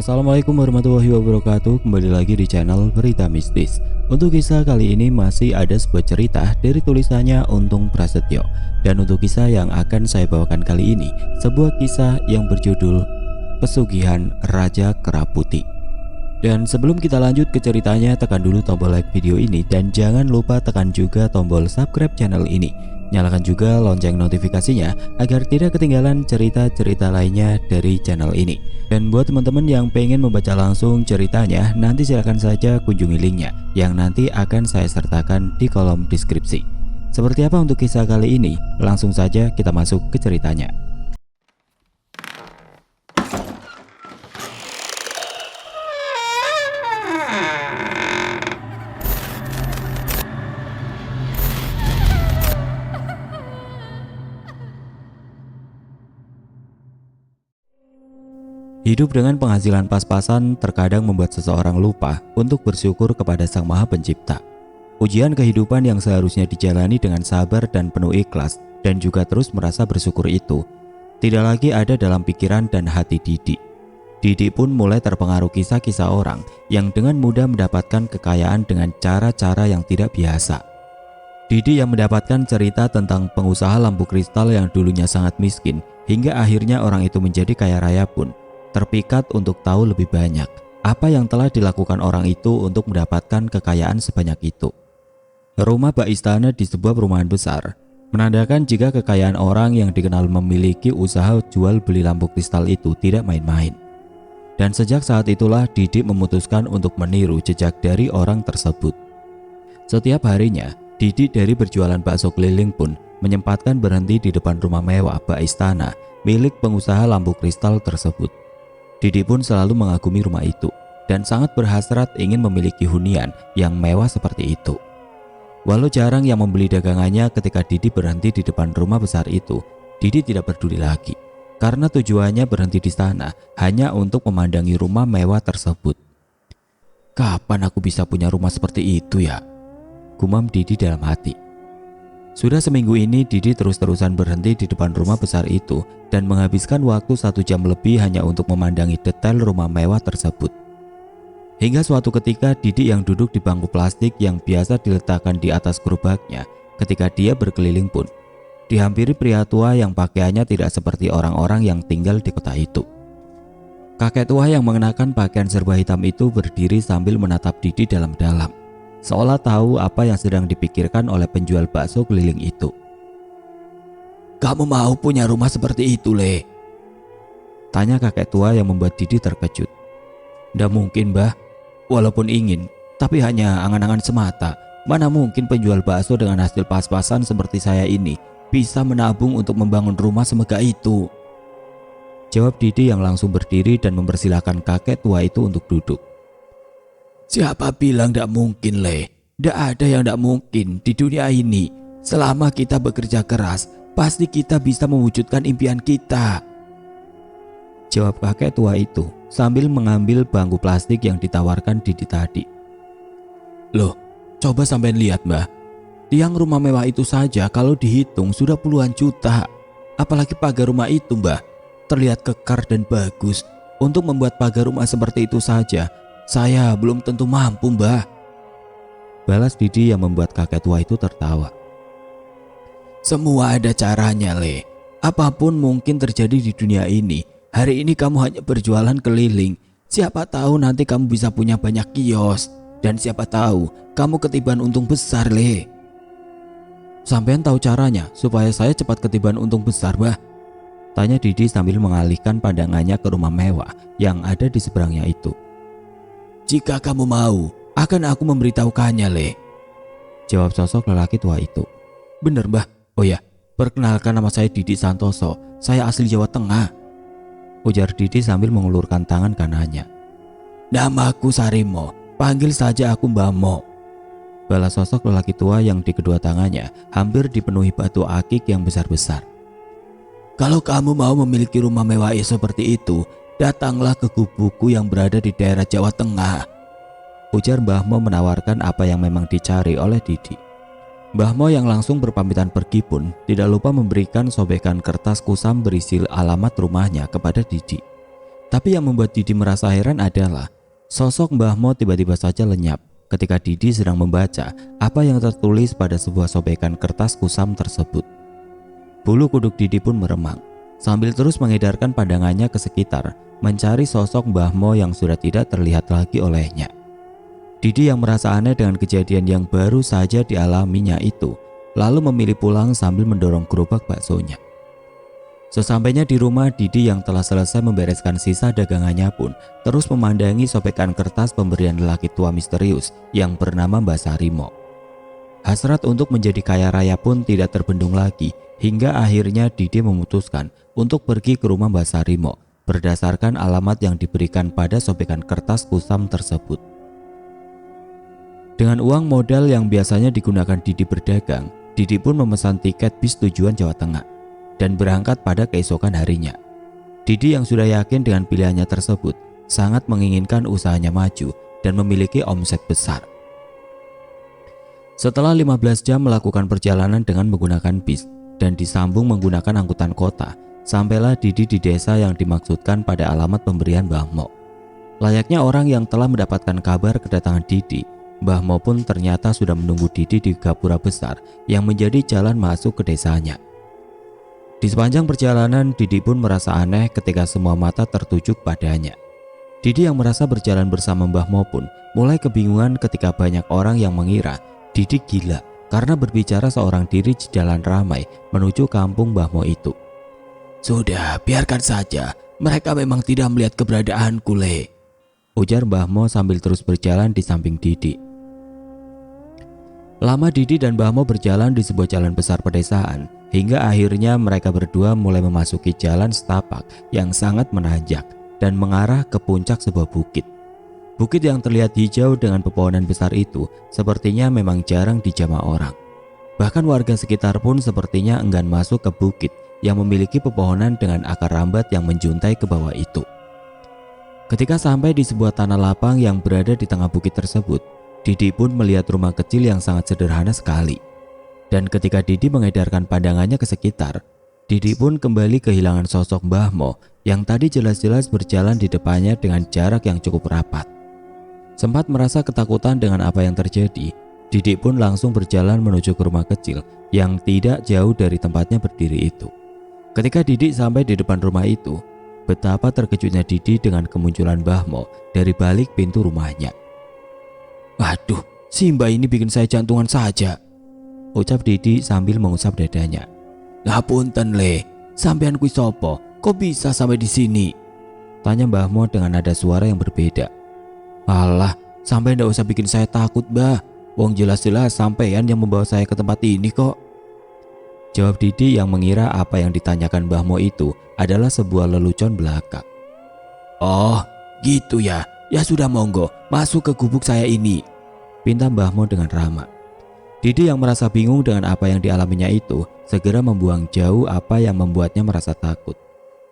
Assalamualaikum warahmatullahi wabarakatuh. Kembali lagi di channel Berita Mistis. Untuk kisah kali ini masih ada sebuah cerita dari tulisannya Untung Prasetyo. Dan untuk kisah yang akan saya bawakan kali ini, sebuah kisah yang berjudul Pesugihan Raja Kera Putih. Dan sebelum kita lanjut ke ceritanya, tekan dulu tombol like video ini dan jangan lupa tekan juga tombol subscribe channel ini. Nyalakan juga lonceng notifikasinya agar tidak ketinggalan cerita-cerita lainnya dari channel ini. Dan buat teman-teman yang pengen membaca langsung ceritanya, nanti silahkan saja kunjungi linknya yang nanti akan saya sertakan di kolom deskripsi. Seperti apa untuk kisah kali ini? Langsung saja kita masuk ke ceritanya. Hidup dengan penghasilan pas-pasan terkadang membuat seseorang lupa untuk bersyukur kepada Sang Maha Pencipta. Ujian kehidupan yang seharusnya dijalani dengan sabar dan penuh ikhlas dan juga terus merasa bersyukur itu tidak lagi ada dalam pikiran dan hati Didi. Didi pun mulai terpengaruh kisah-kisah orang yang dengan mudah mendapatkan kekayaan dengan cara-cara yang tidak biasa. Didi yang mendapatkan cerita tentang pengusaha lampu kristal yang dulunya sangat miskin hingga akhirnya orang itu menjadi kaya raya pun terpikat untuk tahu lebih banyak apa yang telah dilakukan orang itu untuk mendapatkan kekayaan sebanyak itu. Rumah bak istana di sebuah perumahan besar menandakan jika kekayaan orang yang dikenal memiliki usaha jual beli lampu kristal itu tidak main-main. Dan sejak saat itulah Didi memutuskan untuk meniru jejak dari orang tersebut. Setiap harinya, Didi dari berjualan bakso keliling pun menyempatkan berhenti di depan rumah mewah bak istana milik pengusaha lampu kristal tersebut. Didi pun selalu mengagumi rumah itu dan sangat berhasrat ingin memiliki hunian yang mewah seperti itu. Walau jarang yang membeli dagangannya ketika Didi berhenti di depan rumah besar itu, Didi tidak peduli lagi karena tujuannya berhenti di sana hanya untuk memandangi rumah mewah tersebut. Kapan aku bisa punya rumah seperti itu ya? Gumam Didi dalam hati. Sudah seminggu ini Didi terus-terusan berhenti di depan rumah besar itu dan menghabiskan waktu 1 jam lebih hanya untuk memandangi detail rumah mewah tersebut. Hingga suatu ketika Didi yang duduk di bangku plastik yang biasa diletakkan di atas gerobaknya ketika dia berkeliling pun dihampiri pria tua yang pakaiannya tidak seperti orang-orang yang tinggal di kota itu. Kakek tua yang mengenakan pakaian serba hitam itu berdiri sambil menatap Didi dalam-dalam, seolah tahu apa yang sedang dipikirkan oleh penjual bakso keliling itu. "Kamu mau punya rumah seperti itu, Le?" tanya kakek tua yang membuat Didi terkejut. "Nggak mungkin, Mbah. Walaupun ingin, tapi hanya angan-angan semata. Mana mungkin penjual bakso dengan hasil pas-pasan seperti saya ini bisa menabung untuk membangun rumah semegah itu?" Jawab Didi yang langsung berdiri dan mempersilahkan kakek tua itu untuk duduk. "Siapa bilang tidak mungkin, Le? Tidak ada yang tidak mungkin di dunia ini. Selama kita bekerja keras, pasti kita bisa mewujudkan impian kita," jawab kakek tua itu sambil mengambil bangku plastik yang ditawarkan Didi tadi. "Loh, coba sampean lihat, Mbah. Tiang rumah mewah itu saja kalau dihitung sudah puluhan juta. Apalagi pagar rumah itu, Mbah. Terlihat kekar dan bagus. Untuk membuat pagar rumah seperti itu saja, saya belum tentu mampu, Mbah," balas Didi yang membuat kakek tua itu tertawa. "Semua ada caranya, Le. Apapun mungkin terjadi di dunia ini. Hari ini kamu hanya berjualan keliling. Siapa tahu nanti kamu bisa punya banyak kios. Dan siapa tahu kamu ketiban untung besar, Le." "Sampean tahu caranya supaya saya cepat ketiban untung besar, Mbah?" tanya Didi sambil mengalihkan pandangannya ke rumah mewah yang ada di seberangnya itu. "Jika kamu mau, akan aku memberitahukannya, Le," jawab sosok lelaki tua itu. "Bener, Mbah. Oh ya, perkenalkan, nama saya Didi Santoso. Saya asli Jawa Tengah," ujar Didi sambil mengulurkan tangan kanannya. "Namaku Sarimo, panggil saja aku Mbah Mo," balas sosok lelaki tua yang di kedua tangannya hampir dipenuhi batu akik yang besar-besar. "Kalau kamu mau memiliki rumah mewah seperti itu, datanglah ke gubuku yang berada di daerah Jawa Tengah," ujar Mbah Mo menawarkan apa yang memang dicari oleh Didi. Mbah Mo yang langsung berpamitan pergi pun tidak lupa memberikan sobekan kertas kusam berisi alamat rumahnya kepada Didi. Tapi yang membuat Didi merasa heran adalah sosok Mbah Mo tiba-tiba saja lenyap ketika Didi sedang membaca apa yang tertulis pada sebuah sobekan kertas kusam tersebut. Bulu kuduk Didi pun meremang sambil terus mengedarkan pandangannya ke sekitar mencari sosok Mbah Mo yang sudah tidak terlihat lagi olehnya. Didi yang merasa aneh dengan kejadian yang baru saja dialaminya itu lalu memilih pulang sambil mendorong gerobak baksonya. Sesampainya di rumah, Didi yang telah selesai membereskan sisa dagangannya pun terus memandangi sobekan kertas pemberian lelaki tua misterius yang bernama Mbah Sarimo. Hasrat untuk menjadi kaya raya pun tidak terbendung lagi hingga akhirnya Didi memutuskan untuk pergi ke rumah Mbah Sarimo berdasarkan alamat yang diberikan pada sobekan kertas kusam tersebut. Dengan uang modal yang biasanya digunakan Didi berdagang, Didi pun memesan tiket bis tujuan Jawa Tengah dan berangkat pada keesokan harinya. Didi yang sudah yakin dengan pilihannya tersebut sangat menginginkan usahanya maju dan memiliki omset besar. Setelah 15 jam melakukan perjalanan dengan menggunakan bis dan disambung menggunakan angkutan kota, sampailah Didi di desa yang dimaksudkan pada alamat pemberian Mbah Mo. Layaknya orang yang telah mendapatkan kabar kedatangan Didi, Mbah Mo pun ternyata sudah menunggu Didi di gapura besar yang menjadi jalan masuk ke desanya. Di sepanjang perjalanan, Didi pun merasa aneh ketika semua mata tertuju padanya. Didi yang merasa berjalan bersama Mbah Mo pun mulai kebingungan ketika banyak orang yang mengira Didi gila karena berbicara seorang diri di jalan ramai menuju kampung Mbah Mo itu. "Sudah, biarkan saja. Mereka memang tidak melihat keberadaanku, Le," ujar Mbah Mo sambil terus berjalan di samping Didi. Lama Didi dan Mbah Mo berjalan di sebuah jalan besar pedesaan hingga akhirnya mereka berdua mulai memasuki jalan setapak yang sangat menanjak dan mengarah ke puncak sebuah bukit. Bukit yang terlihat hijau dengan pepohonan besar itu sepertinya memang jarang dijamah orang. Bahkan warga sekitar pun sepertinya enggan masuk ke bukit yang memiliki pepohonan dengan akar rambat yang menjuntai ke bawah itu. Ketika sampai di sebuah tanah lapang yang berada di tengah bukit tersebut, Didi pun melihat rumah kecil yang sangat sederhana sekali. Dan ketika Didi mengedarkan pandangannya ke sekitar, Didi pun kembali kehilangan sosok Mbah Mo yang tadi jelas-jelas berjalan di depannya dengan jarak yang cukup rapat. Sempat merasa ketakutan dengan apa yang terjadi, Didi pun langsung berjalan menuju ke rumah kecil yang tidak jauh dari tempatnya berdiri itu. Ketika Didi sampai di depan rumah itu, betapa terkejutnya Didi dengan kemunculan Mbah Mo dari balik pintu rumahnya. "Waduh, si Mbah ini bikin saya jantungan saja," ucap Didi sambil mengusap dadanya. "Ngapunten, Le, sampean kui sopo? Kok bisa sampai di sini?" tanya Mbah Mo dengan nada suara yang berbeda. "Alah, sampai ndak usah bikin saya takut, Mbah. Wong jelas-jelas sampean yang membawa saya ke tempat ini kok," jawab Didi yang mengira apa yang ditanyakan Mbah Mo itu adalah sebuah lelucon belaka. "Oh, gitu ya. Ya sudah, monggo, masuk ke gubuk saya ini," pinta Mbah Mo dengan ramah. Didi yang merasa bingung dengan apa yang dialaminya itu segera membuang jauh apa yang membuatnya merasa takut.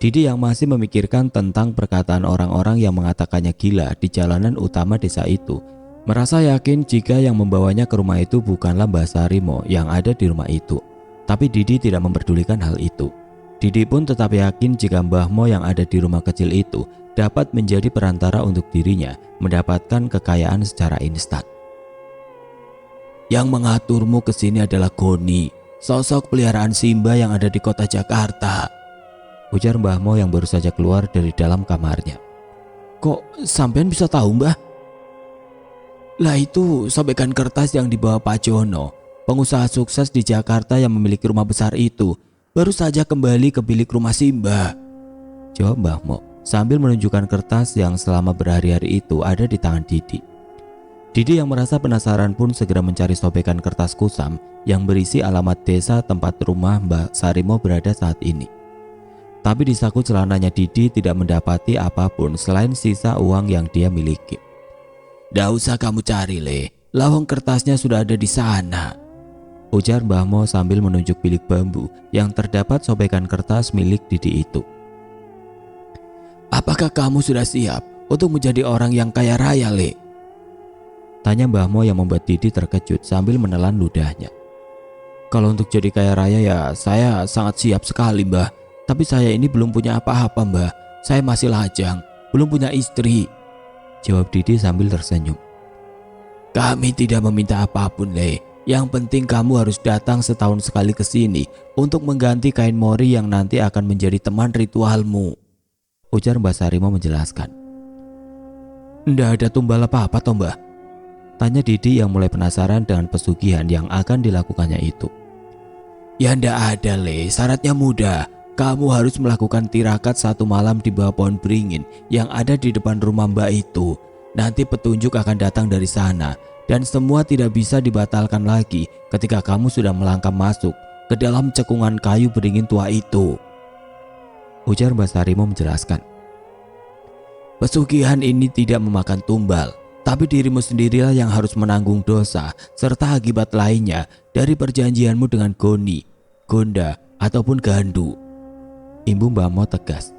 Didi yang masih memikirkan tentang perkataan orang-orang yang mengatakannya gila di jalanan utama desa itu merasa yakin jika yang membawanya ke rumah itu bukanlah Mbah Sarimo yang ada di rumah itu. Tapi Didi tidak memperdulikan hal itu. Didi pun tetap yakin jika Mbah Mo yang ada di rumah kecil itu dapat menjadi perantara untuk dirinya mendapatkan kekayaan secara instan. "Yang mengaturmu ke sini adalah Goni, sosok peliharaan Simba yang ada di kota Jakarta," ujar Mbah Mo yang baru saja keluar dari dalam kamarnya. "Kok sampean bisa tahu, Mbah?" "Lah itu sobekan kertas yang dibawa Pak Jono, pengusaha sukses di Jakarta yang memiliki rumah besar itu, baru saja kembali ke bilik rumah Simba," jawab Mbah Mo sambil menunjukkan kertas yang selama berhari-hari itu ada di tangan Didi. Didi yang merasa penasaran pun segera mencari sobekan kertas kusam yang berisi alamat desa tempat rumah Mbah Sarimo berada saat ini. Tapi di saku celananya Didi tidak mendapati apapun selain sisa uang yang dia miliki. "Nggak usah kamu cari, Le. Lawang kertasnya sudah ada di sana," ujar Mbah Mo sambil menunjuk bilik bambu yang terdapat sobekan kertas milik Didi itu. "Apakah kamu sudah siap untuk menjadi orang yang kaya raya, Le?" tanya Mbah Mo yang membuat Didi terkejut sambil menelan ludahnya. "Kalau untuk jadi kaya raya ya saya sangat siap sekali, Mbah. Tapi saya ini belum punya apa-apa, Mbah. Saya masih lajang. belum punya istri, jawab Didi sambil tersenyum. Kami tidak meminta apapun, Le. Yang penting kamu harus datang setahun sekali ke sini untuk mengganti kain mori yang nanti akan menjadi teman ritualmu, ujar Mbah Sarimo menjelaskan. Ndak ada tumbal apa-apa toh, Mbah? Tanya Didi yang mulai penasaran dengan pesugihan yang akan dilakukannya itu. Ya ndak ada, Le. Syaratnya mudah. Kamu harus melakukan tirakat 1 malam di bawah pohon beringin yang ada di depan rumah Mbak itu. Nanti petunjuk akan datang dari sana dan semua tidak bisa dibatalkan lagi ketika kamu sudah melangkah masuk ke dalam cekungan kayu beringin tua itu, ujar Mbah Sarimo menjelaskan. Pesugihan ini tidak memakan tumbal, tapi dirimu sendirilah yang harus menanggung dosa serta akibat lainnya dari perjanjianmu dengan Goni, Gonda, ataupun Gandu. Imbu Mbah Mo tegas.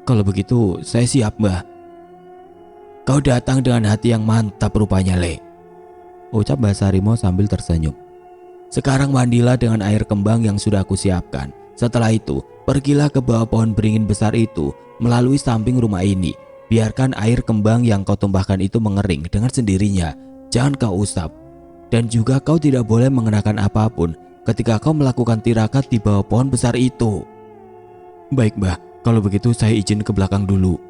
Kalau begitu saya siap, Mbah. Kau datang dengan hati yang mantap rupanya, Le, ucap Mbah Sarimo sambil tersenyum. Sekarang mandilah dengan air kembang yang sudah aku siapkan. Setelah itu, pergilah ke bawah pohon beringin besar itu melalui samping rumah ini. Biarkan air kembang yang kau tumpahkan itu mengering dengan sendirinya. Jangan kau usap. Dan juga kau tidak boleh mengenakan apapun ketika kau melakukan tirakat di bawah pohon besar itu. Baik, Mbah. Kalau begitu saya izin ke belakang dulu.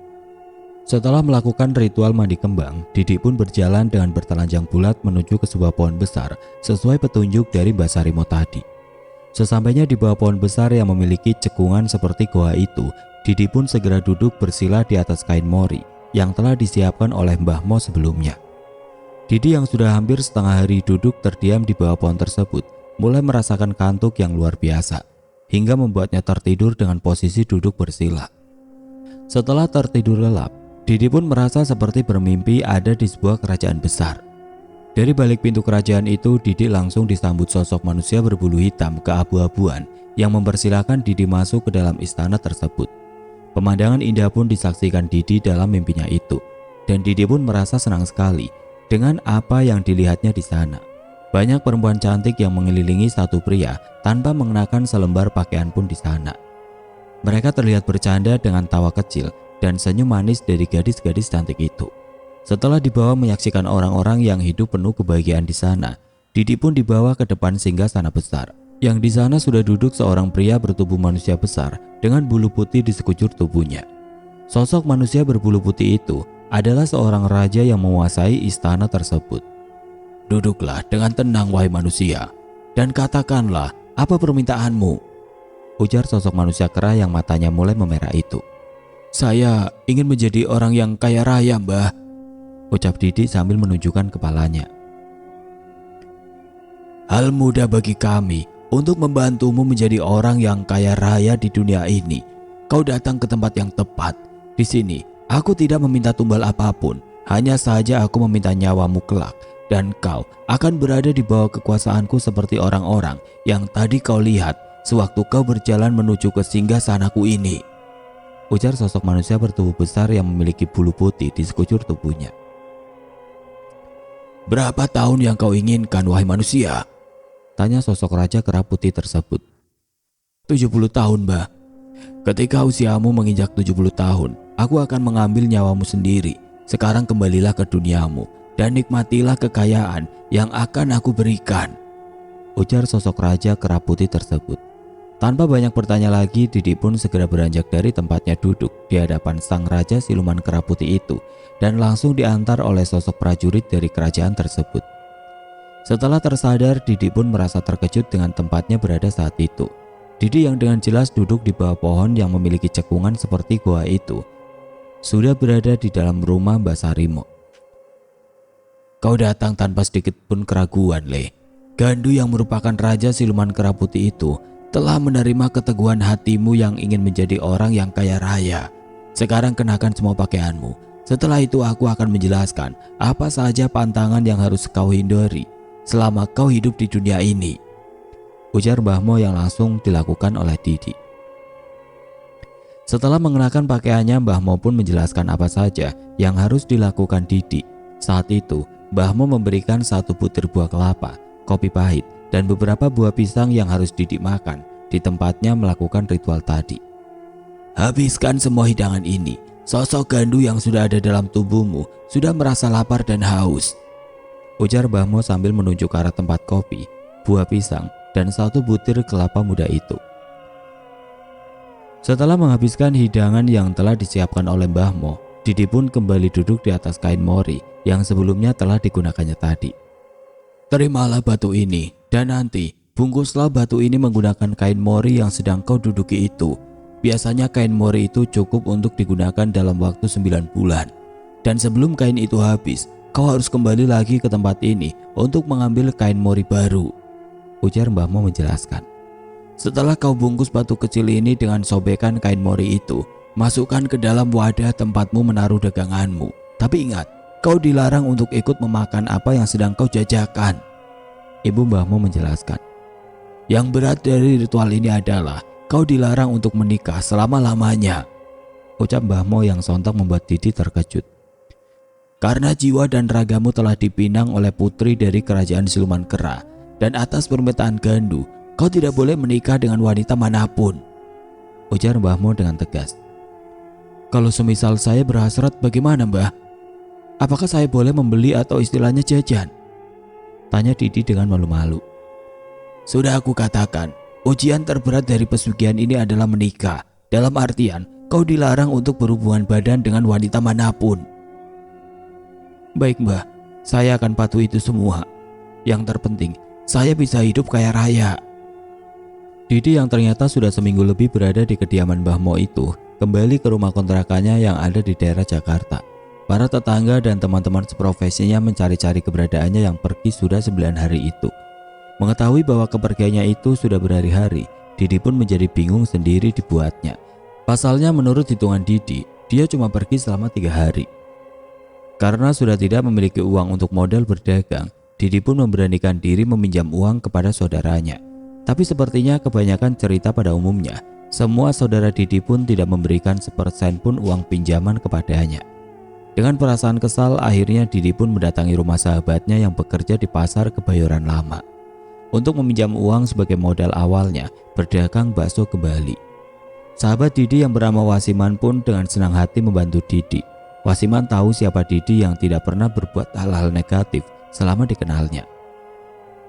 Setelah melakukan ritual mandi kembang, Didi pun berjalan dengan bertelanjang bulat menuju ke sebuah pohon besar sesuai petunjuk dari Mbah Sarimo tadi. Sesampainya di bawah pohon besar yang memiliki cekungan seperti goa itu, Didi pun segera duduk bersila di atas kain mori yang telah disiapkan oleh Mbah Mo sebelumnya. Didi yang sudah hampir setengah hari duduk terdiam di bawah pohon tersebut mulai merasakan kantuk yang luar biasa hingga membuatnya tertidur dengan posisi duduk bersila. Setelah tertidur lelap, Didi pun merasa seperti bermimpi ada di sebuah kerajaan besar. Dari balik pintu kerajaan itu, Didi langsung disambut sosok manusia berbulu hitam keabu-abuan yang mempersilahkan Didi masuk ke dalam istana tersebut. Pemandangan indah pun disaksikan Didi dalam mimpinya itu, dan Didi pun merasa senang sekali dengan apa yang dilihatnya di sana. Banyak perempuan cantik yang mengelilingi satu pria tanpa mengenakan selembar pakaian pun di sana. Mereka terlihat bercanda dengan tawa kecil dan senyum manis dari gadis-gadis cantik itu. Setelah dibawa menyaksikan orang-orang yang hidup penuh kebahagiaan di sana, Didi pun dibawa ke depan singgasana besar. Yang di sana sudah duduk seorang pria bertubuh manusia besar dengan bulu putih di sekujur tubuhnya. Sosok manusia berbulu putih itu adalah seorang raja yang menguasai istana tersebut. Duduklah dengan tenang, wahai manusia, dan katakanlah apa permintaanmu, ujar sosok manusia kera yang matanya mulai memerah itu. Saya ingin menjadi orang yang kaya raya, Mbah, ucap Didi sambil menunjukkan kepalanya. Hal mudah bagi kami untuk membantumu menjadi orang yang kaya raya di dunia ini. Kau datang ke tempat yang tepat. Di sini, aku tidak meminta tumbal apapun, hanya saja aku meminta nyawamu kelak, dan kau akan berada di bawah kekuasaanku seperti orang-orang yang tadi kau lihat sewaktu kau berjalan menuju ke singgasanaku ini, ujar sosok manusia bertubuh besar yang memiliki bulu putih di sekujur tubuhnya. Berapa tahun yang kau inginkan, wahai manusia? Tanya sosok raja kera putih tersebut. 70 tahun, Mbah. Ketika usiamu menginjak 70 tahun, aku akan mengambil nyawamu sendiri. Sekarang kembalilah ke duniamu dan nikmatilah kekayaan yang akan aku berikan, ujar sosok raja kera putih tersebut. Tanpa banyak bertanya lagi, Didi pun segera beranjak dari tempatnya duduk di hadapan sang raja siluman kera putih itu dan langsung diantar oleh sosok prajurit dari kerajaan tersebut. Setelah tersadar, Didi pun merasa terkejut dengan tempatnya berada saat itu. Didi yang dengan jelas duduk di bawah pohon yang memiliki cekungan seperti goa itu sudah berada di dalam rumah Mbah Sarimo. Kau datang tanpa sedikit pun keraguan, Le. Gandu yang merupakan raja siluman kera putih itu telah menerima keteguhan hatimu yang ingin menjadi orang yang kaya raya. Sekarang kenakan semua pakaianmu. Setelah itu aku akan menjelaskan apa saja pantangan yang harus kau hindari selama kau hidup di dunia ini, ujar Mbah Mo yang langsung dilakukan oleh Didi. Setelah mengenakan pakaiannya, Mbah Mo pun menjelaskan apa saja yang harus dilakukan Didi. Saat itu, Mbah Mo memberikan 1 butir buah kelapa, kopi pahit, dan beberapa buah pisang yang harus Didi makan di tempatnya melakukan ritual tadi. Habiskan semua hidangan ini, Sosok Gandu yang sudah ada dalam tubuhmu sudah merasa lapar dan haus, ujar Mbah Mo sambil menunjuk ke arah tempat kopi, buah pisang, dan satu butir kelapa muda itu. Setelah menghabiskan hidangan yang telah disiapkan oleh Mbah Mo, Didi pun kembali duduk di atas kain mori yang sebelumnya telah digunakannya tadi. Terimalah batu ini, dan nanti bungkuslah batu ini menggunakan kain mori yang sedang kau duduki itu. Biasanya kain mori itu cukup untuk digunakan dalam waktu 9 bulan. Dan sebelum kain itu habis, kau harus kembali lagi ke tempat ini untuk mengambil kain mori baru, ujar Mbah Mo menjelaskan. Setelah kau bungkus batu kecil ini dengan sobekan kain mori itu, masukkan ke dalam wadah tempatmu menaruh daganganmu. Tapi ingat, kau dilarang untuk ikut memakan apa yang sedang kau jajakan, Ibu Mbah Mo menjelaskan. Yang berat dari ritual ini adalah kau dilarang untuk menikah selama-lamanya, ucap Mbah Mo yang sontak membuat Didi terkejut. Karena jiwa dan ragamu telah dipinang oleh putri dari kerajaan siluman kera, dan atas permintaan Gandu, kau tidak boleh menikah dengan wanita manapun, ujar Mbah Mo dengan tegas. Kalau semisal saya berhasrat bagaimana, Mbah? Apakah saya boleh membeli atau istilahnya jajan? Tanya Didi dengan malu-malu. Sudah aku katakan, ujian terberat dari pesugihan ini adalah menikah. Dalam artian, kau dilarang untuk berhubungan badan dengan wanita manapun. Baik, Mbah, saya akan patuhi itu semua. Yang terpenting, saya bisa hidup kaya raya. Didi yang ternyata sudah seminggu lebih berada di kediaman Mbah Mo itu kembali ke rumah kontrakannya yang ada di daerah Jakarta. Para tetangga dan teman-teman seprofesinya mencari-cari keberadaannya yang pergi sudah 9 hari itu. Mengetahui bahwa kepergiannya itu sudah berhari-hari, Didi pun menjadi bingung sendiri dibuatnya. Pasalnya menurut hitungan Didi, dia cuma pergi selama 3 hari. Karena sudah tidak memiliki uang untuk modal berdagang, Didi pun memberanikan diri meminjam uang kepada saudaranya. Tapi sepertinya kebanyakan cerita pada umumnya, semua saudara Didi pun tidak memberikan sepersen pun uang pinjaman kepadanya. Dengan perasaan kesal, akhirnya Didi pun mendatangi rumah sahabatnya yang bekerja di pasar Kebayoran Lama untuk meminjam uang sebagai modal awalnya berdagang bakso kembali. Sahabat Didi yang bernama Wasiman pun dengan senang hati membantu Didi. Wasiman tahu siapa Didi yang tidak pernah berbuat hal-hal negatif selama dikenalnya.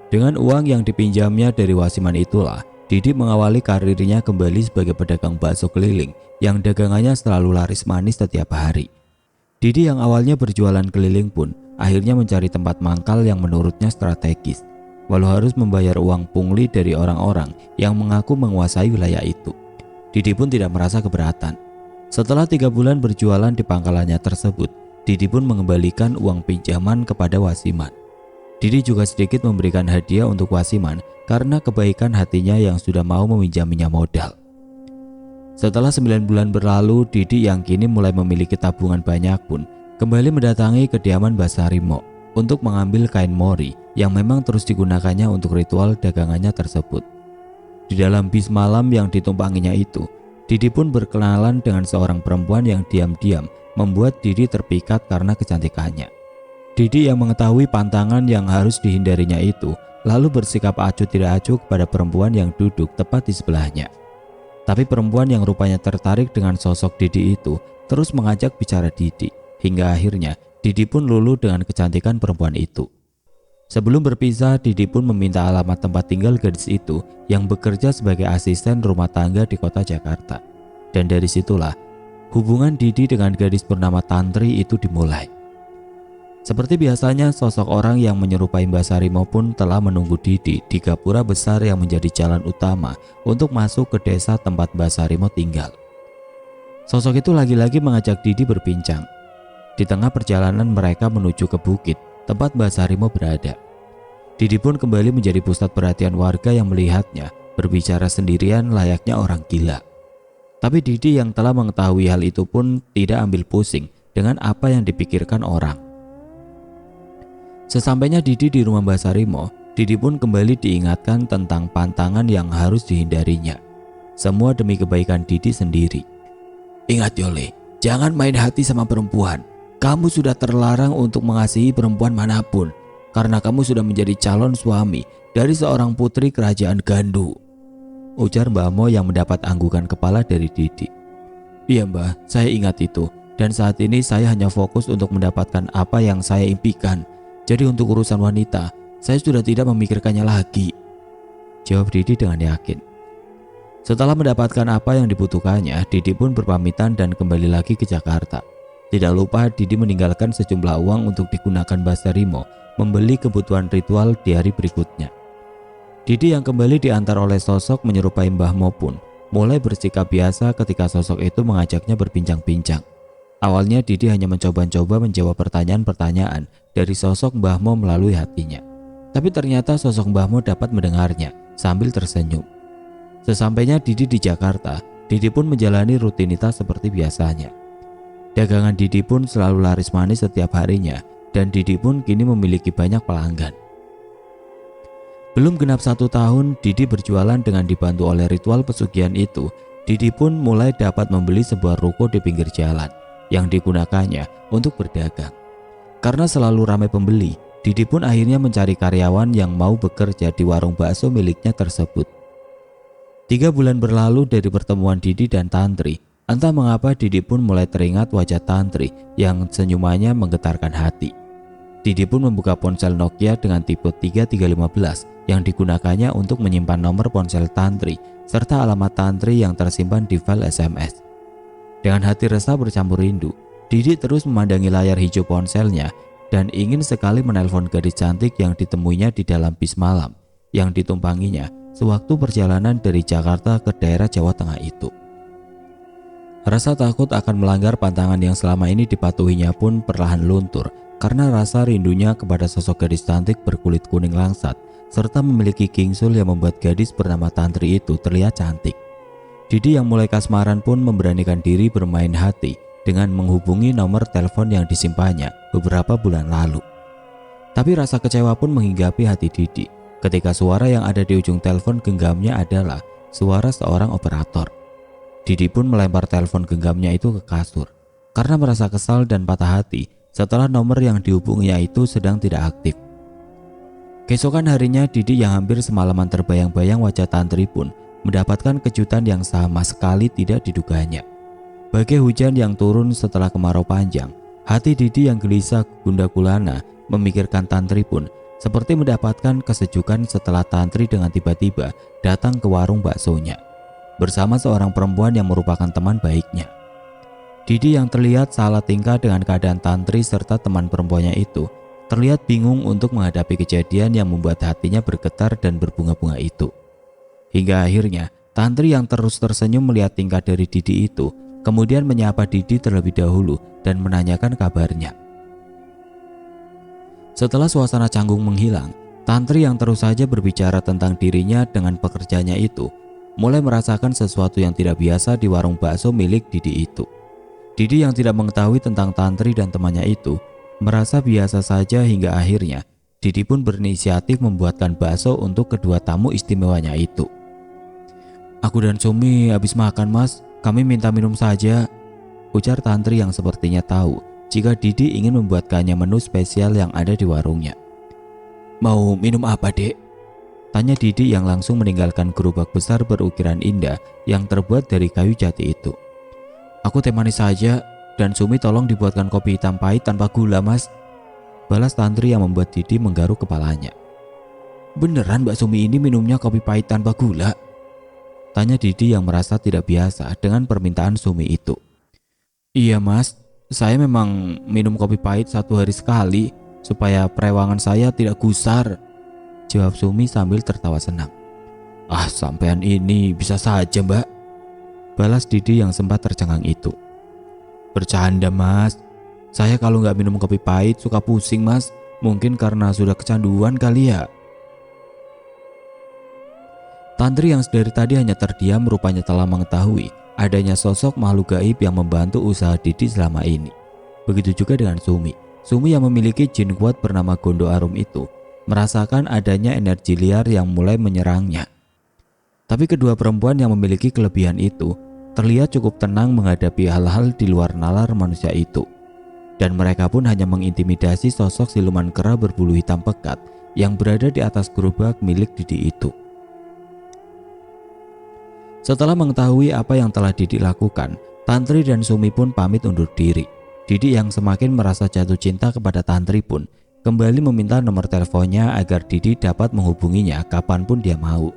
Dengan uang yang dipinjamnya dari Wasiman itulah, Didi mengawali karirnya kembali sebagai pedagang bakso keliling yang dagangannya selalu laris manis setiap hari. Didi yang awalnya berjualan keliling pun akhirnya mencari tempat mangkal yang menurutnya strategis, walau harus membayar uang pungli dari orang-orang yang mengaku menguasai wilayah itu. Didi pun tidak merasa keberatan. Setelah 3 bulan berjualan di pangkalannya tersebut, Didi pun mengembalikan uang pinjaman kepada Wasiman. Didi juga sedikit memberikan hadiah untuk Wasiman karena kebaikan hatinya yang sudah mau meminjaminya modal. Setelah 9 bulan berlalu, Didi yang kini mulai memiliki tabungan banyak pun kembali mendatangi kediaman Mbah Sarimo untuk mengambil kain mori yang memang terus digunakannya untuk ritual dagangannya tersebut. Di dalam bis malam yang ditumpanginya itu, Didi pun berkenalan dengan seorang perempuan yang diam-diam membuat Didi terpikat karena kecantikannya. Didi yang mengetahui pantangan yang harus dihindarinya itu lalu bersikap acuh tidak acuh kepada perempuan yang duduk tepat di sebelahnya. Tapi perempuan yang rupanya tertarik dengan sosok Didi itu terus mengajak bicara Didi, hingga akhirnya Didi pun luluh dengan kecantikan perempuan itu. Sebelum berpisah, Didi pun meminta alamat tempat tinggal gadis itu yang bekerja sebagai asisten rumah tangga di kota Jakarta. Dan dari situlah hubungan Didi dengan gadis bernama Tantri itu dimulai. Seperti biasanya, sosok orang yang menyerupai Mbah Sarimo pun telah menunggu Didi di gapura besar yang menjadi jalan utama untuk masuk ke desa tempat Mbah Sarimo tinggal. Sosok itu lagi-lagi mengajak Didi berbincang. Di tengah perjalanan mereka menuju ke bukit tempat Mbah Sarimo berada. Didi pun kembali menjadi pusat perhatian warga yang melihatnya berbicara sendirian layaknya orang gila. Tapi Didi yang telah mengetahui hal itu pun tidak ambil pusing dengan apa yang dipikirkan orang. Sesampainya Didi di rumah Mbah Sarimo, Didi pun kembali diingatkan tentang pantangan yang harus dihindarinya. Semua demi kebaikan Didi sendiri. Ingat Yole, jangan main hati sama perempuan. Kamu sudah terlarang untuk mengasihi perempuan manapun karena kamu sudah menjadi calon suami dari seorang putri kerajaan Gandu, ujar Mbah Mo yang mendapat anggukan kepala dari Didi. Iya Mbah, saya ingat itu. Dan saat ini saya hanya fokus untuk mendapatkan apa yang saya impikan. Jadi untuk urusan wanita, saya sudah tidak memikirkannya lagi, jawab Didi dengan yakin. Setelah mendapatkan apa yang dibutuhkannya, Didi pun berpamitan dan kembali lagi ke Jakarta. Tidak lupa Didi meninggalkan sejumlah uang untuk digunakan Basarimo membeli kebutuhan ritual di hari berikutnya. Didi yang kembali diantar oleh sosok menyerupai Mbah Mo pun mulai bersikap biasa ketika sosok itu mengajaknya berbincang-bincang. Awalnya Didi hanya mencoba-coba menjawab pertanyaan-pertanyaan dari sosok Mbah Mo melalui hatinya. Tapi ternyata sosok Mbah Mo dapat mendengarnya sambil tersenyum. Sesampainya Didi di Jakarta, Didi pun menjalani rutinitas seperti biasanya. Dagangan Didi pun selalu laris manis setiap harinya dan Didi pun kini memiliki banyak pelanggan. Belum genap 1 tahun Didi berjualan dengan dibantu oleh ritual pesugihan itu, Didi pun mulai dapat membeli sebuah ruko di pinggir jalan yang digunakannya untuk berdagang. Karena selalu ramai pembeli, Didi pun akhirnya mencari karyawan yang mau bekerja di warung bakso miliknya tersebut. 3 bulan berlalu dari pertemuan Didi dan Tantri. Entah mengapa Didi pun mulai teringat wajah Tantri yang senyumannya menggetarkan hati. Didi pun membuka ponsel Nokia dengan tipe 3315 yang digunakannya untuk menyimpan nomor ponsel Tantri serta alamat Tantri yang tersimpan di file SMS. Dengan hati resah bercampur rindu, Didi terus memandangi layar hijau ponselnya dan ingin sekali menelpon gadis cantik yang ditemuinya di dalam bis malam yang ditumpanginya sewaktu perjalanan dari Jakarta ke daerah Jawa Tengah itu. Rasa takut akan melanggar pantangan yang selama ini dipatuhinya pun perlahan luntur karena rasa rindunya kepada sosok gadis cantik berkulit kuning langsat serta memiliki kingsul yang membuat gadis bernama Tantri itu terlihat cantik. Didi yang mulai kasmaran pun memberanikan diri bermain hati dengan menghubungi nomor telepon yang disimpannya beberapa bulan lalu. Tapi rasa kecewa pun menghinggapi hati Didi ketika suara yang ada di ujung telepon genggamnya adalah suara seorang operator. Didi pun melempar telepon genggamnya itu ke kasur karena merasa kesal dan patah hati setelah nomor yang dihubunginya itu sedang tidak aktif. Keesokan harinya Didi yang hampir semalaman terbayang-bayang wajah Tantri pun mendapatkan kejutan yang sama sekali tidak diduganya. Bagai hujan yang turun setelah kemarau panjang, hati Didi yang gelisah gundah gulana memikirkan Tantri pun seperti mendapatkan kesejukan setelah Tantri dengan tiba-tiba datang ke warung baksonya bersama seorang perempuan yang merupakan teman baiknya. Didi yang terlihat salah tingkah dengan keadaan Tantri serta teman perempuannya itu terlihat bingung untuk menghadapi kejadian yang membuat hatinya bergetar dan berbunga-bunga itu. Hingga akhirnya Tantri yang terus tersenyum melihat tingkah dari Didi itu kemudian menyapa Didi terlebih dahulu dan menanyakan kabarnya. Setelah suasana canggung menghilang, Tantri yang terus saja berbicara tentang dirinya dengan pekerjaannya itu mulai merasakan sesuatu yang tidak biasa di warung bakso milik Didi itu. Didi yang tidak mengetahui tentang Tantri dan temannya itu merasa biasa saja hingga akhirnya Didi pun berinisiatif membuatkan bakso untuk kedua tamu istimewanya itu. "Aku dan Sumi habis makan mas, kami minta minum saja," ujar Tantri yang sepertinya tahu jika Didi ingin membuatkannya menu spesial yang ada di warungnya. "Mau minum apa dek?" tanya Didi yang langsung meninggalkan gerobak besar berukiran indah yang terbuat dari kayu jati itu. "Aku teh manis saja dan Sumi tolong dibuatkan kopi hitam pahit tanpa gula mas," balas Tantri yang membuat Didi menggaruk kepalanya. "Beneran Mbak Sumi ini minumnya kopi pahit tanpa gula?" tanya Didi yang merasa tidak biasa dengan permintaan Sumi itu. "Iya mas, saya memang minum kopi pahit 1 hari sekali supaya perewangan saya tidak gusar," jawab Sumi sambil tertawa senang. "Ah sampean ini bisa saja mbak," balas Didi yang sempat tercengang itu. "Bercanda mas, saya kalau nggak minum kopi pahit suka pusing mas, mungkin karena sudah kecanduan kali ya." Tantri yang dari tadi hanya terdiam rupanya telah mengetahui adanya sosok makhluk gaib yang membantu usaha Didi selama ini. Begitu juga dengan Sumi. Sumi yang memiliki jin kuat bernama Gondo Arum itu merasakan adanya energi liar yang mulai menyerangnya. Tapi kedua perempuan yang memiliki kelebihan itu terlihat cukup tenang menghadapi hal-hal di luar nalar manusia itu. Dan mereka pun hanya mengintimidasi sosok siluman kera berbulu hitam pekat yang berada di atas gerobak milik Didi itu. Setelah mengetahui apa yang telah Didi lakukan, Tantri dan Sumi pun pamit undur diri. Didi yang semakin merasa jatuh cinta kepada Tantri pun kembali meminta nomor teleponnya agar Didi dapat menghubunginya kapanpun dia mau.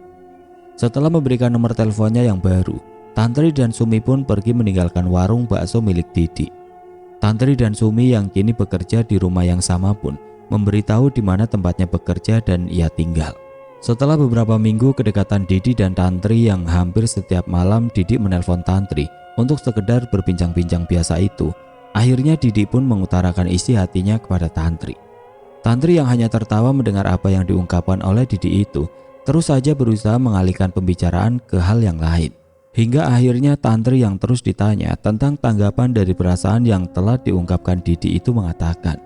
Setelah memberikan nomor teleponnya yang baru, Tantri dan Sumi pun pergi meninggalkan warung bakso milik Didi. Tantri dan Sumi yang kini bekerja di rumah yang sama pun memberitahu di mana tempatnya bekerja dan ia tinggal. Setelah beberapa minggu kedekatan Didi dan Tantri yang hampir setiap malam Didi menelpon Tantri untuk sekedar berbincang-bincang biasa itu, akhirnya Didi pun mengutarakan isi hatinya kepada Tantri. Tantri yang hanya tertawa mendengar apa yang diungkapkan oleh Didi itu, terus saja berusaha mengalihkan pembicaraan ke hal yang lain. Hingga akhirnya Tantri yang terus ditanya tentang tanggapan dari perasaan yang telah diungkapkan Didi itu mengatakan,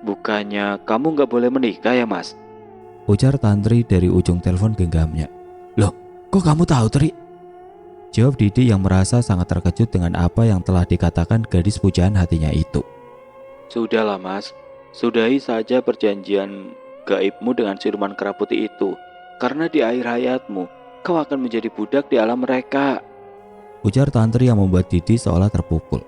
"Bukannya kamu nggak boleh menikah ya mas?" Ujar Tantri dari ujung telepon genggamnya. "Loh, kok kamu tahu, Tri?" Jawab Didi yang merasa sangat terkejut dengan apa yang telah dikatakan gadis pujaan hatinya itu. "Sudahlah mas, sudahi saja perjanjian gaibmu dengan siluman kera putih itu, karena di akhir hayatmu kau akan menjadi budak di alam mereka," ujar Tantri yang membuat Didi seolah terpukul.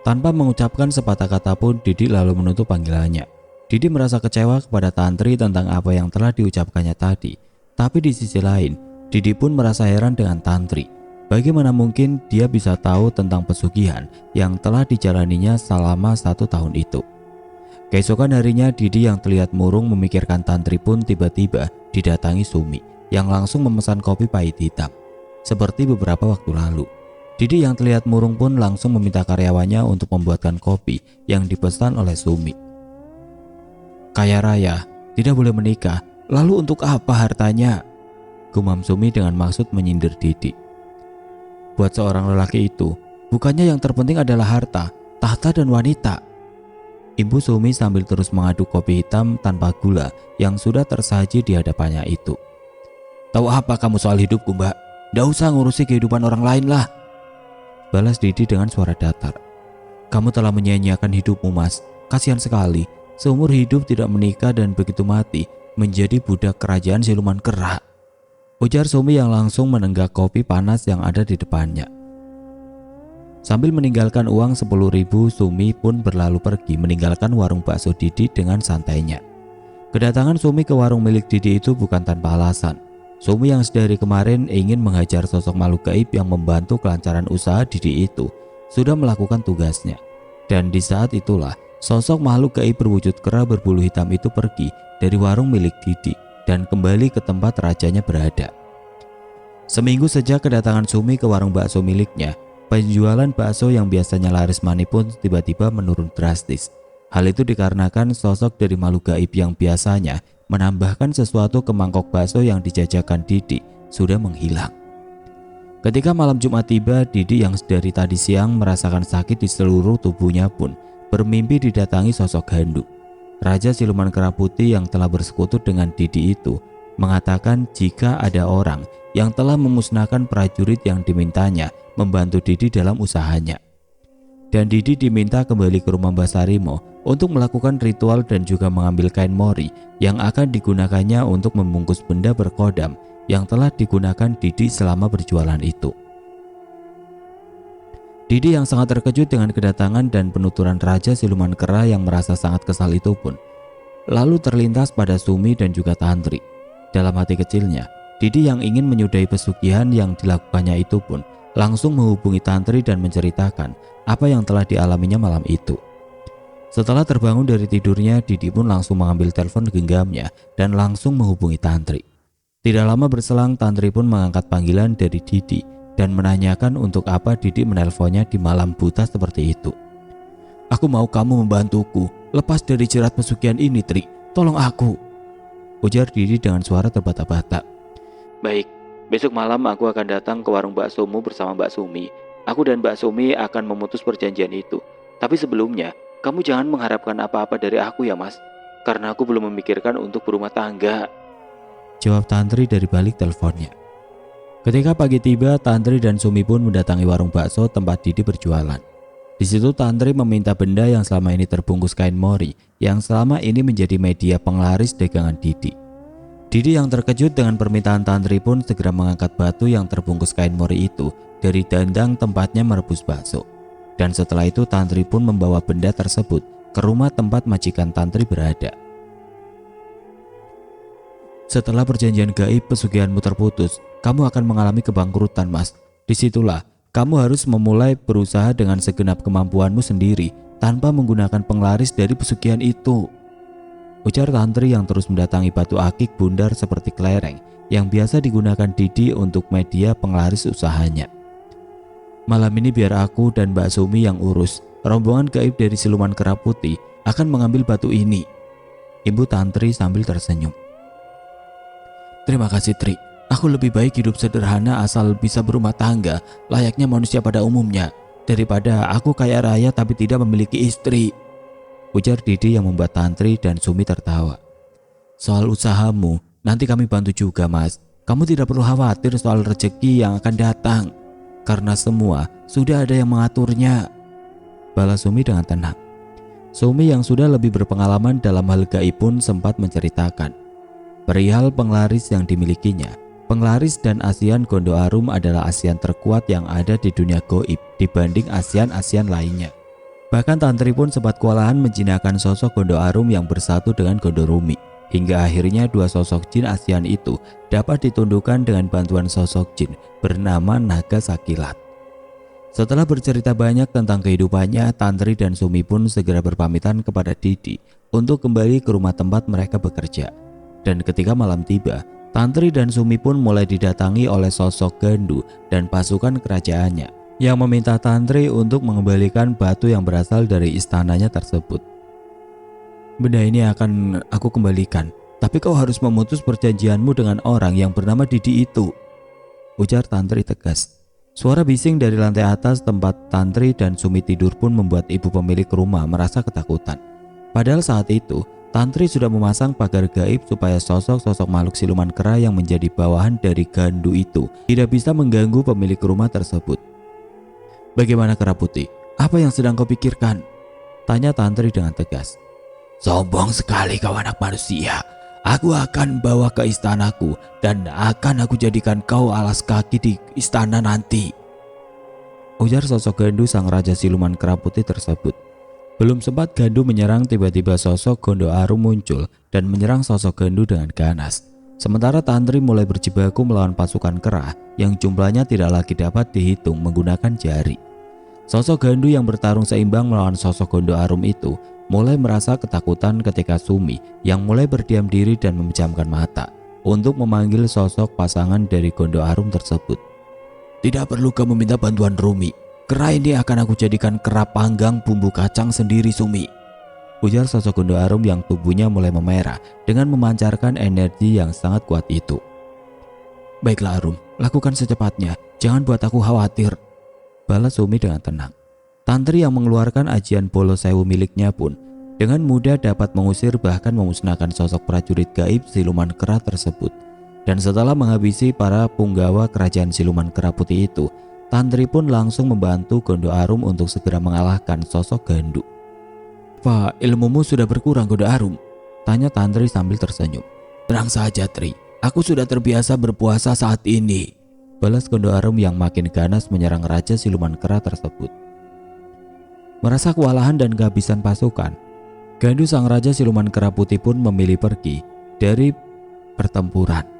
Tanpa mengucapkan sepatah kata pun Didi lalu menutup panggilannya. Didi merasa kecewa kepada Tantri tentang apa yang telah diucapkannya tadi. Tapi di sisi lain, Didi pun merasa heran dengan Tantri. Bagaimana mungkin dia bisa tahu tentang pesugihan yang telah dijalaninya selama 1 tahun itu. Keesokan harinya Didi yang terlihat murung memikirkan Tantri pun tiba-tiba didatangi Sumi yang langsung memesan kopi pahit hitam. Seperti beberapa waktu lalu, Didi yang terlihat murung pun langsung meminta karyawannya untuk membuatkan kopi yang dipesan oleh Sumi. "Kaya raya, tidak boleh menikah, lalu untuk apa hartanya?" gumam Sumi dengan maksud menyindir Didi. "Buat seorang lelaki itu, bukannya yang terpenting adalah harta, tahta dan wanita?" Ibu Sumi sambil terus mengaduk kopi hitam tanpa gula yang sudah tersaji di hadapannya itu. "Tahu apa kamu soal hidupku, Mbak? Nggak usah ngurusi kehidupan orang lain lah," balas Didi dengan suara datar. "Kamu telah menyia-nyiakan hidupmu, Mas. Kasihan sekali, seumur hidup tidak menikah dan begitu mati menjadi budak kerajaan siluman kera," ujar Sumi yang langsung menenggak kopi panas yang ada di depannya. Sambil meninggalkan uang 10.000, Sumi pun berlalu pergi meninggalkan warung bakso Didi dengan santainya. Kedatangan Sumi ke warung milik Didi itu bukan tanpa alasan. Sumi yang sedari kemarin ingin menghajar sosok makhluk gaib yang membantu kelancaran usaha Didi itu sudah melakukan tugasnya. Dan di saat itulah sosok makhluk gaib berwujud kera berbulu hitam itu pergi dari warung milik Didi dan kembali ke tempat rajanya berada. Seminggu sejak kedatangan Sumi ke warung bakso miliknya, penjualan bakso yang biasanya laris manis pun tiba-tiba menurun drastis. Hal itu dikarenakan sosok dari makhluk gaib yang biasanya menambahkan sesuatu ke mangkok bakso yang dijajakan Didi sudah menghilang. Ketika malam Jumat tiba, Didi yang dari tadi siang merasakan sakit di seluruh tubuhnya pun bermimpi didatangi sosok Handu. Raja siluman kera putih yang telah bersekutu dengan Didi itu mengatakan jika ada orang yang telah memusnahkan prajurit yang dimintanya membantu Didi dalam usahanya. Dan Didi diminta kembali ke rumah Mbah Sarimo untuk melakukan ritual dan juga mengambil kain mori yang akan digunakannya untuk membungkus benda berkodam yang telah digunakan Didi selama berjualan itu. Didi yang sangat terkejut dengan kedatangan dan penuturan Raja Siluman Kera yang merasa sangat kesal itu pun lalu terlintas pada Sumi dan juga Tantri. Dalam hati kecilnya, Didi yang ingin menyudahi pesugihan yang dilakukannya itu pun langsung menghubungi Tantri dan menceritakan apa yang telah dialaminya malam itu. Setelah terbangun dari tidurnya, Didi pun langsung mengambil telepon genggamnya dan langsung menghubungi Tantri. Tidak lama berselang, Tantri pun mengangkat panggilan dari Didi dan menanyakan untuk apa Didi menelponnya di malam buta seperti itu. "Aku mau kamu membantuku lepas dari jerat pesugihan ini, Tri. Tolong aku," ujar Didi dengan suara terbata-bata. "Baik, besok malam aku akan datang ke warung baksomu bersama Mbak Sumi. Aku dan Mbak Sumi akan memutus perjanjian itu. Tapi sebelumnya, kamu jangan mengharapkan apa-apa dari aku ya mas, karena aku belum memikirkan untuk berumah tangga," jawab Tantri dari balik teleponnya. Ketika pagi tiba, Tantri dan Sumi pun mendatangi warung bakso tempat Didi berjualan. Di situ Tantri meminta benda yang selama ini terbungkus kain mori yang selama ini menjadi media penglaris dagangan Didi. Didi yang terkejut dengan permintaan Tantri pun segera mengangkat batu yang terbungkus kain mori itu dari dandang tempatnya merebus bakso. Dan setelah itu Tantri pun membawa benda tersebut ke rumah tempat majikan Tantri berada. Setelah perjanjian gaib pesugihanmu terputus, kamu akan mengalami kebangkrutan, Mas. Disitulah kamu harus memulai berusaha dengan segenap kemampuanmu sendiri tanpa menggunakan penglaris dari pesugihan itu, ujar Tantri yang terus mendatangi batu akik bundar seperti kelereng yang biasa digunakan Didi untuk media penglaris usahanya. Malam ini biar aku dan Mbak Sumi yang urus. Rombongan gaib dari siluman kera putih akan mengambil batu ini, Ibu Tantri sambil tersenyum. Terima kasih Tri, aku lebih baik hidup sederhana asal bisa berumah tangga layaknya manusia pada umumnya daripada aku kaya raya tapi tidak memiliki istri, ujar Didi yang membuat Tantri dan Sumi tertawa. Soal usahamu, nanti kami bantu juga Mas. Kamu tidak perlu khawatir soal rezeki yang akan datang, karena semua sudah ada yang mengaturnya, balas Sumi dengan tenang. Sumi yang sudah lebih berpengalaman dalam hal gaib pun sempat menceritakan perihal penglaris yang dimilikinya. Penglaris dan asian Gondo Arum adalah asian terkuat yang ada di dunia gaib dibanding asian-asian lainnya. Bahkan Tantri pun sempat kewalahan menjinakkan sosok Gondo Arum yang bersatu dengan Gondo Rumi, hingga akhirnya dua sosok jin ASEAN itu dapat ditundukkan dengan bantuan sosok jin bernama Naga Sakilat. Setelah bercerita banyak tentang kehidupannya, Tantri dan Sumi pun segera berpamitan kepada Didi untuk kembali ke rumah tempat mereka bekerja. Dan ketika malam tiba, Tantri dan Sumi pun mulai didatangi oleh sosok Gandu dan pasukan kerajaannya yang meminta Tantri untuk mengembalikan batu yang berasal dari istananya tersebut. Benda ini akan aku kembalikan, tapi kau harus memutus perjanjianmu dengan orang yang bernama Didi itu, ujar Tantri tegas. Suara bising dari lantai atas tempat Tantri dan Sumi tidur pun membuat ibu pemilik rumah merasa ketakutan. Padahal saat itu Tantri sudah memasang pagar gaib supaya sosok-sosok makhluk siluman kera yang menjadi bawahan dari Gandu itu tidak bisa mengganggu pemilik rumah tersebut. Bagaimana kera putih? Apa yang sedang kau pikirkan? Tanya Tantri dengan tegas. Sombong sekali kau anak manusia. Aku akan bawa ke istanaku dan akan aku jadikan kau alas kaki di istana nanti, ujar sosok Gandu sang raja siluman kera putih tersebut. Belum sempat Gandu menyerang, tiba-tiba sosok Gondo Arum muncul dan menyerang sosok Gandu dengan ganas. Sementara Tantri mulai berjibaku melawan pasukan kera yang jumlahnya tidak lagi dapat dihitung menggunakan jari. Sosok Gandu yang bertarung seimbang melawan sosok Gondo Arum itu mulai merasa ketakutan ketika Sumi yang mulai berdiam diri dan memejamkan mata untuk memanggil sosok pasangan dari Gondo Arum tersebut. Tidak perlu kamu minta bantuan Rumi. Kera ini akan aku jadikan kera panggang bumbu kacang sendiri Sumi, ujar sosok Gondo Arum yang tubuhnya mulai memerah dengan memancarkan energi yang sangat kuat itu. Baiklah Arum, lakukan secepatnya, jangan buat aku khawatir, balas Sumi dengan tenang. Tantri yang mengeluarkan ajian Bolo Sewu miliknya pun dengan mudah dapat mengusir bahkan memusnahkan sosok prajurit gaib siluman kera tersebut. Dan setelah menghabisi para punggawa kerajaan siluman kera putih itu, Tantri pun langsung membantu Gondo Arum untuk segera mengalahkan sosok Gandu. Pak, ilmumu sudah berkurang Gondo Arum? Tanya Tantri sambil tersenyum. Tenang saja Tri, aku sudah terbiasa berpuasa saat ini, balas Gondo Arum yang makin ganas menyerang raja siluman kera tersebut. Merasa kewalahan dan kehabisan pasukan, Gandu sang raja siluman kera putih pun memilih pergi dari pertempuran.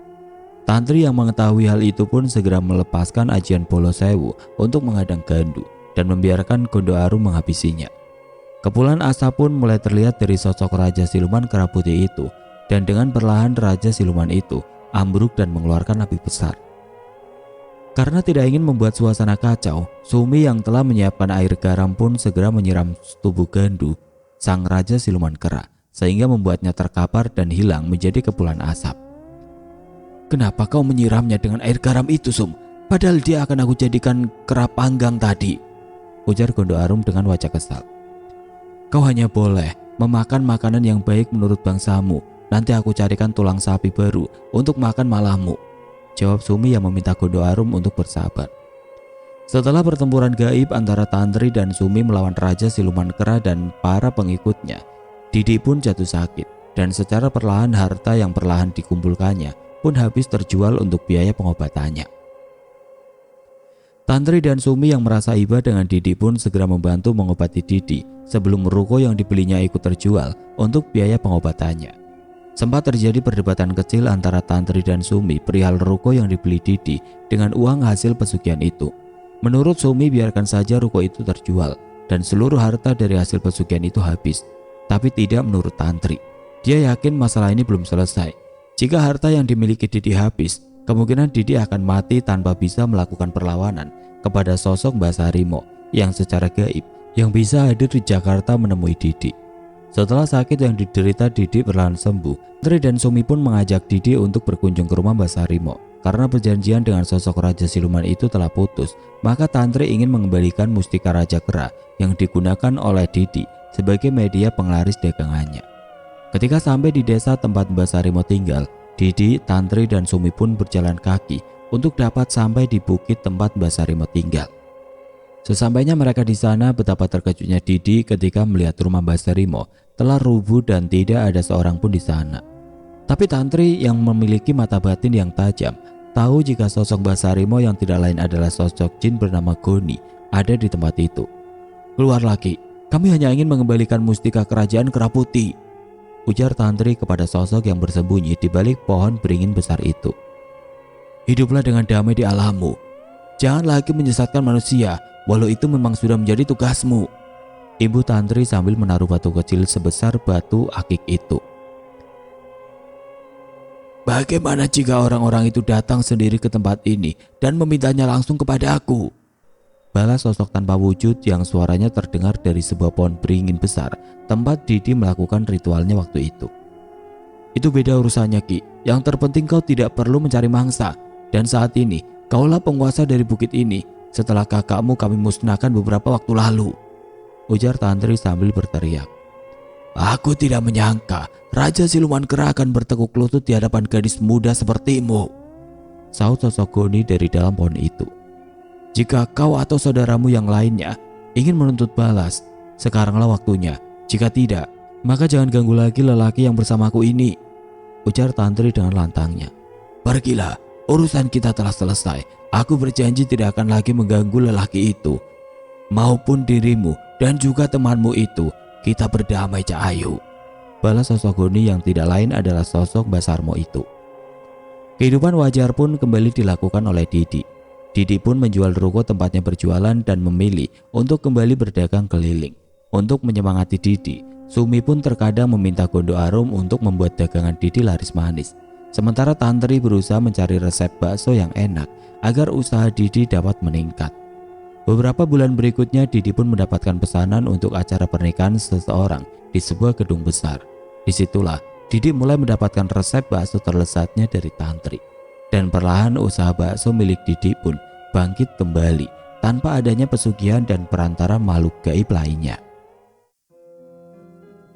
Tantri yang mengetahui hal itu pun segera melepaskan ajian Bolo Sewu untuk menghadang Gandu dan membiarkan Gondo Arum menghabisinya. Kepulan asap pun mulai terlihat dari sosok raja siluman kera putih itu, dan dengan perlahan raja siluman itu ambruk dan mengeluarkan api besar. Karena tidak ingin membuat suasana kacau, Sumi yang telah menyiapkan air garam pun segera menyiram tubuh Gandu, sang raja siluman kera, sehingga membuatnya terkapar dan hilang menjadi kepulan asap. Kenapa kau menyiramnya dengan air garam itu Sum? Padahal dia akan aku jadikan kera panggang tadi, ujar Gondo Arum dengan wajah kesal. Kau hanya boleh memakan makanan yang baik menurut bangsamu, nanti aku carikan tulang sapi baru untuk makan malammu, jawab Sumi yang meminta Gondo Arum untuk bersabar. Setelah pertempuran gaib antara Tantri dan Sumi melawan raja siluman kera dan para pengikutnya, Didi pun jatuh sakit. dan secara perlahan harta yang perlahan dikumpulkannya pun habis terjual untuk biaya pengobatannya. Tantri dan Sumi yang merasa iba dengan Didi pun segera membantu mengobati Didi sebelum ruko yang dibelinya ikut terjual untuk biaya pengobatannya. Sempat terjadi perdebatan kecil antara Tantri dan Sumi perihal ruko yang dibeli Didi dengan uang hasil pesugihan itu. Menurut Sumi biarkan saja ruko itu terjual dan seluruh harta dari hasil pesugihan itu habis. Tapi tidak menurut Tantri. Dia yakin masalah ini belum selesai. Jika harta yang dimiliki Didi habis, kemungkinan Didi akan mati tanpa bisa melakukan perlawanan kepada sosok Mbah Sarimo yang secara gaib yang bisa hadir di Jakarta menemui Didi. Setelah sakit yang diderita Didi perlahan sembuh, Tantri dan Sumi pun mengajak Didi untuk berkunjung ke rumah Mbah Sarimo. Karena perjanjian dengan sosok Raja Siluman itu telah putus, maka Tantri ingin mengembalikan mustika Raja Kera yang digunakan oleh Didi sebagai media penglaris dagangannya. Ketika sampai di desa tempat Mbah Sarimo tinggal, Didi, Tantri dan Sumi pun berjalan kaki untuk dapat sampai di bukit tempat Mbah Sarimo tinggal. Sesampainya mereka di sana, betapa terkejutnya Didi ketika melihat rumah Mbah Sarimo telah rubuh dan tidak ada seorang pun di sana. Tapi Tantri yang memiliki mata batin yang tajam tahu jika sosok Mbah Sarimo yang tidak lain adalah sosok jin bernama Goni ada di tempat itu. "Keluar lagi, kami hanya ingin mengembalikan mustika kerajaan Kera Putih," ujar Tantri kepada sosok yang bersembunyi di balik pohon beringin besar itu. "Hiduplah dengan damai di alammu. Jangan lagi menyesatkan manusia, walau itu memang sudah menjadi tugasmu," ibu Tantri sambil menaruh batu kecil sebesar batu akik itu. "Bagaimana jika orang-orang itu datang sendiri ke tempat ini dan memintanya langsung kepada aku?" balas sosok tanpa wujud yang suaranya terdengar dari sebuah pohon beringin besar tempat Didi melakukan ritualnya waktu itu. "Itu beda urusannya, Ki. Yang terpenting kau tidak perlu mencari mangsa. Dan saat ini kaulah penguasa dari bukit ini setelah kakakmu kami musnahkan beberapa waktu lalu," ujar Tantri sambil berteriak. "Aku tidak menyangka Raja Siluman Kera akan bertekuk lutut di hadapan gadis muda sepertimu," sahut sosok Goni dari dalam pohon itu. "Jika kau atau saudaramu yang lainnya ingin menuntut balas, sekaranglah waktunya. Jika tidak, maka jangan ganggu lagi lelaki yang bersamaku ini," ujar Tantri dengan lantangnya. "Pergilah, urusan kita telah selesai. Aku berjanji tidak akan lagi mengganggu lelaki itu maupun dirimu dan juga temanmu itu. Kita berdamai, Cak Ayu," balas sosok Goni yang tidak lain adalah sosok Mbah Sarmo itu. Kehidupan wajar pun kembali dilakukan oleh Didi. Didi pun menjual ruko tempatnya berjualan dan memilih untuk kembali berdagang keliling. Untuk menyemangati Didi, Sumi pun terkadang meminta Gondo Arum untuk membuat dagangan Didi laris manis. Sementara Tantri berusaha mencari resep bakso yang enak agar usaha Didi dapat meningkat. Beberapa bulan berikutnya Didi pun mendapatkan pesanan untuk acara pernikahan seseorang di sebuah gedung besar. Disitulah Didi mulai mendapatkan resep bakso terlezatnya dari Tantri. Dan perlahan usaha bakso milik Didi pun bangkit kembali tanpa adanya pesugihan dan perantara makhluk gaib lainnya.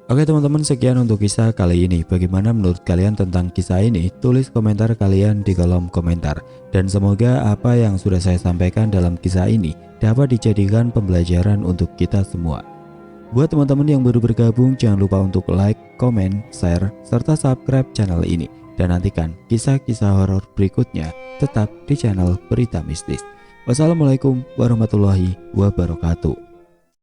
Oke teman-teman, sekian untuk kisah kali ini. Bagaimana menurut kalian tentang kisah ini? Tulis komentar kalian di kolom komentar. Dan semoga apa yang sudah saya sampaikan dalam kisah ini dapat dijadikan pembelajaran untuk kita semua. Buat teman-teman yang baru bergabung, jangan lupa untuk like, komen, share, serta subscribe channel ini. Dan nantikan kisah-kisah horor berikutnya tetap di channel Berita Mistis. Wassalamualaikum warahmatullahi wabarakatuh.